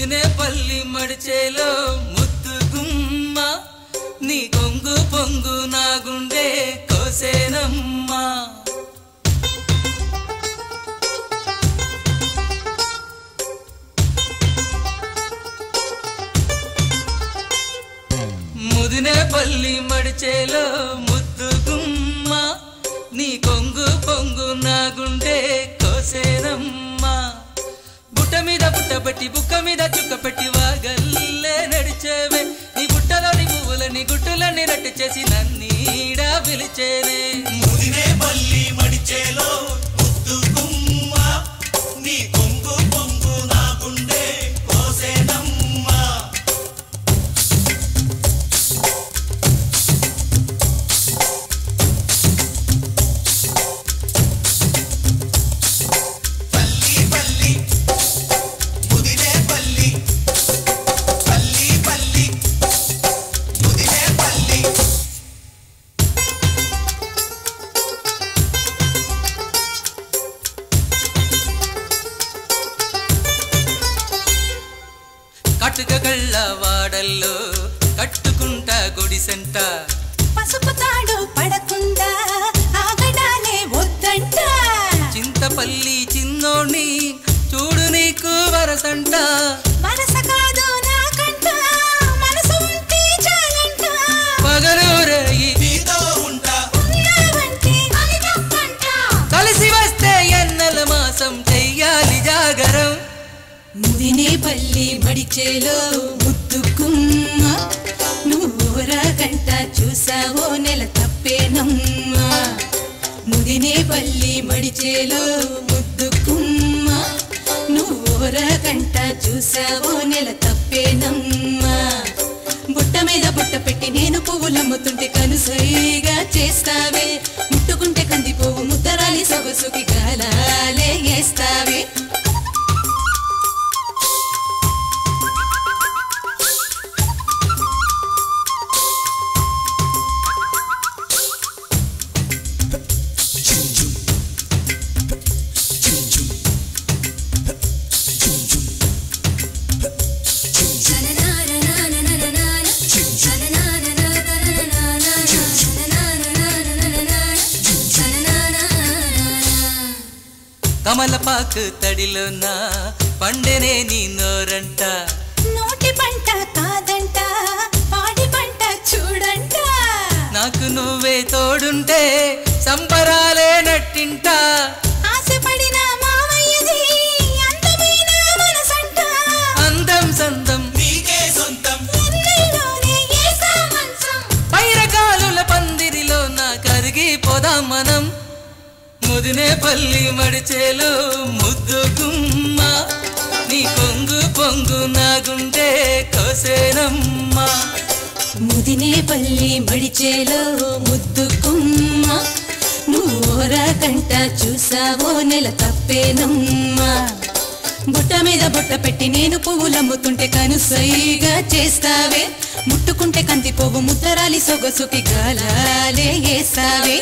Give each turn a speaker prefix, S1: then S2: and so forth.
S1: ముదినేపల్లి మడిచేలో ముద్దు గుమ్మ నీ కొంగు పొంగు నా గుండె కోసేనమ్మా ముదినేపల్లి మడిచేలో ముద్దు గుమ్మ నీ కొంగు పొంగు నా గుండె కోసేనమ్మా బుట్ట మీద బుట్ట పెట్టి బుక్క మీద చుక్క పెట్టి వాగల్లే నడిచేవే నీ బుట్టలోని పువ్వులని గుట్టులని రట్టు చేసి నన్నీడా పిలిచేనే
S2: ముదినేపల్లి మడిచేలో ముద్దు గుమ్మ నీ కొంగు పొంగు నా గుండె కోసేనమ్మా
S1: కటుక గళ్ళ వాడల్లో కట్టుకుంటా గుడిసెంట
S3: పసుపు తాడు పడకుండా ఆగడాలే వద్దంట
S1: చింతపల్లి చిన్నోణ్ణి చూడు నీకు వరసంట
S3: వరస కాదు నాకంట మనసు ఉంటే చాలంట
S1: పగలూరయి
S2: నీతో ఉంటా
S3: ఉన్నావంటే అది తప్పంట
S1: కలిసి వస్తే ఎన్నెల మాసం చెయ్యాలి జాగరం
S3: ముదినేపల్లి మడిచేలో ముద్దు గుమ్మ నువ్వురగంట చూసావో నెల తప్పేనమ్మా ముదినేపల్లి మడిచేలో ముద్దు గుమ్మ నువ్వురగంట చూసావో నెల తప్పేనమ్మా బుట్ట మీద బుట్ట పెట్టి నేను పువ్వులమ్ముతుంటే కనుసైగా చేస్తావే ముట్టుకుంటే కందిపోవు ముద్దరాలి సొగసుకి గాలాలే వేస్తావే
S1: కమలపాకు తడిలోన పండెనే నీ నోరంట
S3: నోటి పంట కాదంట పాడి పంట చూడంట
S1: నాకు నువ్వే తోడుంటే సంబరాలే నట్టింట
S3: ఆశపడిన మావయ్యది అందమైన మనసంట
S1: అందం సందం
S2: నీకే సొంతం
S3: ఎన్నెల్లోనే ఏసా మంచం
S1: పైరకాలుల పందిరిలో నా కరిగిపోదాం మనం ముదినేపల్లి మడిచేలో ముద్దు గుమ్మ నీ కొంగు పొంగు నా గుండె కోసేనమ్మా
S3: ముదినేపల్లి మడిచేలో ముద్దు గుమ్మ నువ్వురగంట చూసావో నెల తప్పేనమ్మా బుట్ట మీద బుట్ట పెట్టి నేను పువ్వులమ్ముతుంటే కనుసైగా చేస్తావే ముట్టుకుంటే కందిపోవు ముద్దరాలి సొగసుకి గాలాలే వేస్తావే